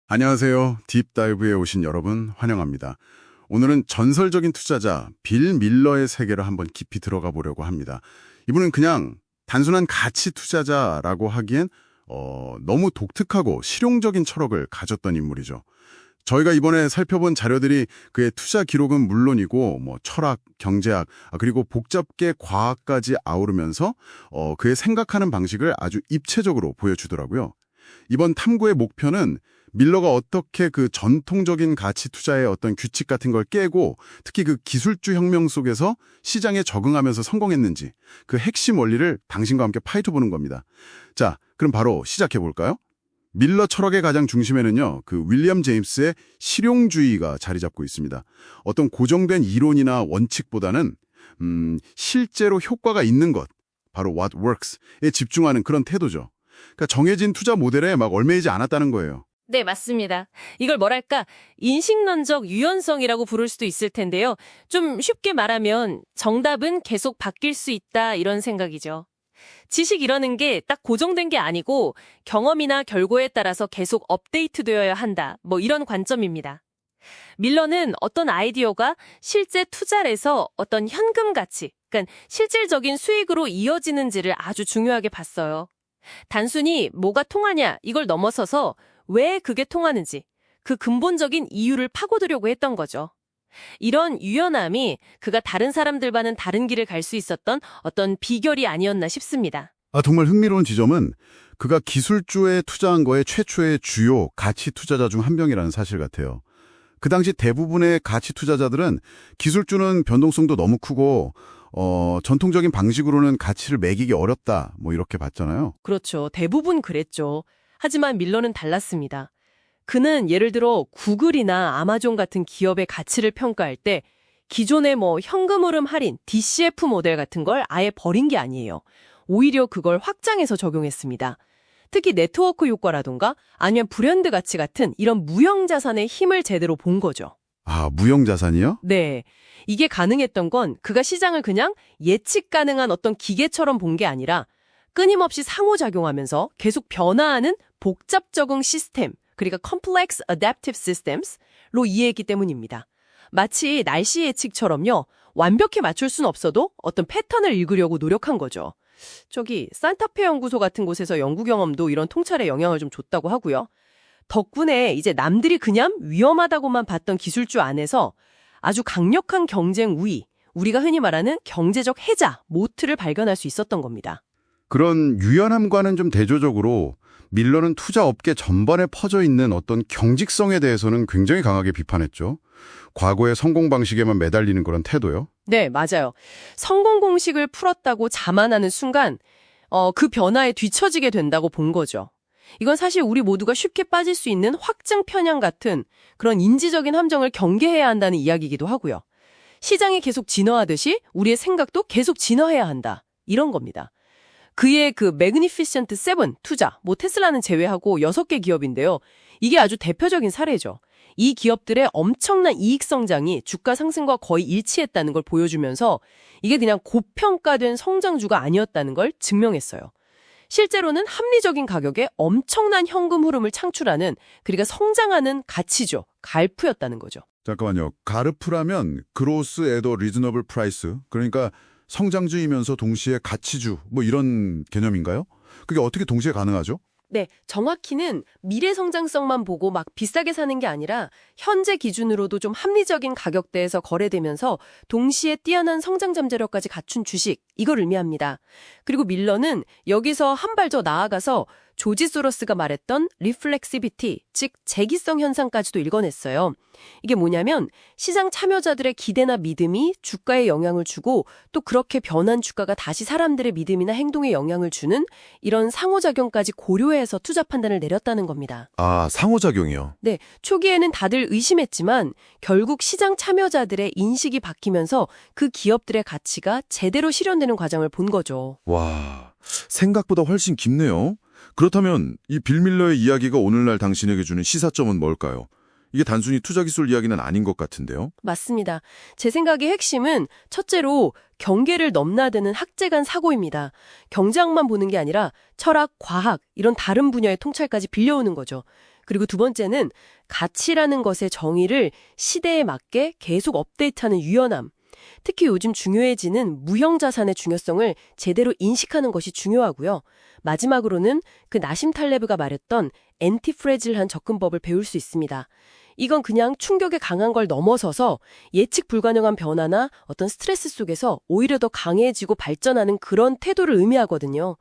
안녕하세요. 딥다이브에 오신 여러분 환영합니다. 오늘은 전설적인 투자자 빌 밀러의 세계를 한번 깊이 들어가 보려고 합니다. 이분은 그냥 단순한 가치 투자자라고 하기엔 너무 독특하고 실용적인 철학을 가졌던 인물이죠. 저희가 이번에 살펴본 자료들이 그의 투자 기록은 물론이고 철학, 경제학, 그리고 복잡게 과학까지 아우르면서 그의 생각하는 방식을 아주 입체적으로 보여주더라고요. 이번 탐구의 목표는 밀러가 어떻게 그 전통적인 가치 투자의 어떤 규칙 같은 걸 깨고 특히 그 기술주 혁명 속에서 시장에 적응하면서 성공했는지 그 핵심 원리를 당신과 함께 파헤쳐보는 겁니다. 자, 그럼 바로 시작해볼까요? 밀러 철학의 가장 중심에는요, 그 윌리엄 제임스의 실용주의가 자리 잡고 있습니다. 어떤 고정된 이론이나 원칙보다는 실제로 효과가 있는 것, 바로 what works에 집중하는 그런 태도죠. 그러니까 정해진 투자 모델에 막 얽매이지 않았다는 거예요. 네, 맞습니다. 이걸 뭐랄까, 인식론적 유연성이라고 부를 수도 있을 텐데요. 좀 쉽게 말하면 정답은 계속 바뀔 수 있다 이런 생각이죠. 지식이라는 게 딱 고정된 게 아니고 경험이나 결과에 따라서 계속 업데이트되어야 한다. 이런 관점입니다. 밀러는 어떤 아이디어가 실제 투자를 해서 어떤 현금 가치, 그러니까 실질적인 수익으로 이어지는지를 아주 중요하게 봤어요. 단순히 뭐가 통하냐 이걸 넘어서서 왜 그게 통하는지 그 근본적인 이유를 파고들려고 했던 거죠. 이런 유연함이 그가 다른 사람들과는 다른 길을 갈 수 있었던 어떤 비결이 아니었나 싶습니다. 정말 흥미로운 지점은 그가 기술주에 투자한 거의 최초의 주요 가치 투자자 중 한 명이라는 사실 같아요. 그 당시 대부분의 가치 투자자들은 기술주는 변동성도 너무 크고 전통적인 방식으로는 가치를 매기기 어렵다 이렇게 봤잖아요. 그렇죠. 대부분 그랬죠. 하지만 밀러는 달랐습니다. 그는 예를 들어 구글이나 아마존 같은 기업의 가치를 평가할 때 기존의 현금 흐름 할인, DCF 모델 같은 걸 아예 버린 게 아니에요. 오히려 그걸 확장해서 적용했습니다. 특히 네트워크 효과라던가 아니면 브랜드 가치 같은 이런 무형 자산의 힘을 제대로 본 거죠. 무형 자산이요? 네. 이게 가능했던 건 그가 시장을 그냥 예측 가능한 어떤 기계처럼 본 게 아니라 끊임없이 상호작용하면서 계속 변화하는 복잡 적응 시스템, 그러니까 Complex Adaptive Systems로 이해했기 때문입니다. 마치 날씨 예측처럼요. 완벽히 맞출 순 없어도 어떤 패턴을 읽으려고 노력한 거죠. 산타페 연구소 같은 곳에서 연구 경험도 이런 통찰에 영향을 좀 줬다고 하고요. 덕분에 이제 남들이 그냥 위험하다고만 봤던 기술주 안에서 아주 강력한 경쟁 우위, 우리가 흔히 말하는 경제적 해자, 모트를 발견할 수 있었던 겁니다. 그런 유연함과는 좀 대조적으로 밀러는 투자 업계 전반에 퍼져 있는 어떤 경직성에 대해서는 굉장히 강하게 비판했죠. 과거의 성공 방식에만 매달리는 그런 태도요. 네, 맞아요. 성공 공식을 풀었다고 자만하는 순간 그 변화에 뒤처지게 된다고 본 거죠. 이건 사실 우리 모두가 쉽게 빠질 수 있는 확증 편향 같은 그런 인지적인 함정을 경계해야 한다는 이야기이기도 하고요. 시장이 계속 진화하듯이 우리의 생각도 계속 진화해야 한다. 이런 겁니다. 그의 그 매그니피션트 세븐 투자, 테슬라는 제외하고 6개 기업인데요. 이게 아주 대표적인 사례죠. 이 기업들의 엄청난 이익 성장이 주가 상승과 거의 일치했다는 걸 보여주면서 이게 그냥 고평가된 성장주가 아니었다는 걸 증명했어요. 실제로는 합리적인 가격에 엄청난 현금 흐름을 창출하는, 그러니까 성장하는 가치죠. 갈프였다는 거죠. 잠깐만요. 가르프라면 그로스 에더 리즈너블 프라이스, 그러니까 성장주이면서 동시에 가치주 이런 개념인가요? 그게 어떻게 동시에 가능하죠? 네, 정확히는 미래 성장성만 보고 막 비싸게 사는 게 아니라 현재 기준으로도 좀 합리적인 가격대에서 거래되면서 동시에 뛰어난 성장 잠재력까지 갖춘 주식, 이걸 의미합니다. 그리고 밀러는 여기서 한 발 더 나아가서 조지 소로스가 말했던 리플렉시비티, 즉 재기성 현상까지도 읽어냈어요. 이게 뭐냐면 시장 참여자들의 기대나 믿음이 주가에 영향을 주고 또 그렇게 변한 주가가 다시 사람들의 믿음이나 행동에 영향을 주는 이런 상호작용까지 고려해서 투자 판단을 내렸다는 겁니다. 상호작용이요? 네, 초기에는 다들 의심했지만 결국 시장 참여자들의 인식이 바뀌면서 그 기업들의 가치가 제대로 실현되는 과정을 본 거죠. 와, 생각보다 훨씬 깊네요. 그렇다면 이 빌 밀러의 이야기가 오늘날 당신에게 주는 시사점은 뭘까요? 이게 단순히 투자 기술 이야기는 아닌 것 같은데요. 맞습니다. 제 생각의 핵심은 첫째로 경계를 넘나드는 학제 간 사고입니다. 경제학만 보는 게 아니라 철학, 과학 이런 다른 분야의 통찰까지 빌려오는 거죠. 그리고 두 번째는 가치라는 것의 정의를 시대에 맞게 계속 업데이트하는 유연함. 특히 요즘 중요해지는 무형자산의 중요성을 제대로 인식하는 것이 중요하고요. 마지막으로는 그 나심 탈레브가 말했던 엔티프레질한 접근법을 배울 수 있습니다. 이건 그냥 충격에 강한 걸 넘어서서 예측 불가능한 변화나 어떤 스트레스 속에서 오히려 더 강해지고 발전하는 그런 태도를 의미하거든요.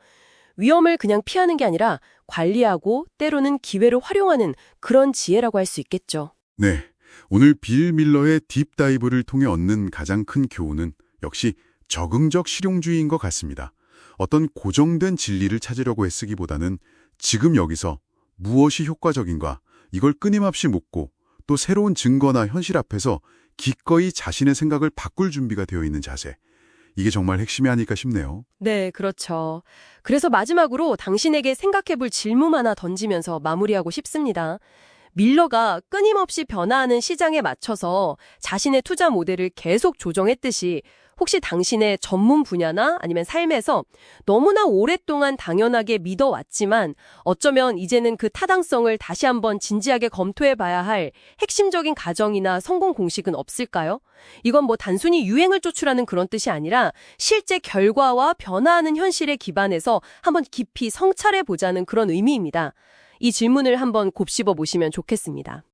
위험을 그냥 피하는 게 아니라 관리하고 때로는 기회를 활용하는 그런 지혜라고 할 수 있겠죠. 네, 오늘 빌 밀러의 딥다이브를 통해 얻는 가장 큰 교훈은 역시 적응적 실용주의인 것 같습니다. 어떤 고정된 진리를 찾으려고 애쓰기보다는 지금 여기서 무엇이 효과적인가 이걸 끊임없이 묻고 또 새로운 증거나 현실 앞에서 기꺼이 자신의 생각을 바꿀 준비가 되어 있는 자세. 이게 정말 핵심이 아닐까 싶네요. 네, 그렇죠. 그래서 마지막으로 당신에게 생각해볼 질문 하나 던지면서 마무리하고 싶습니다. 밀러가 끊임없이 변화하는 시장에 맞춰서 자신의 투자 모델을 계속 조정했듯이 혹시 당신의 전문 분야나 아니면 삶에서 너무나 오랫동안 당연하게 믿어왔지만 어쩌면 이제는 그 타당성을 다시 한번 진지하게 검토해봐야 할 핵심적인 가정이나 성공 공식은 없을까요? 이건 뭐 단순히 유행을 쫓으라는 그런 뜻이 아니라 실제 결과와 변화하는 현실에 기반해서 한번 깊이 성찰해보자는 그런 의미입니다. 이 질문을 한번 곱씹어 보시면 좋겠습니다.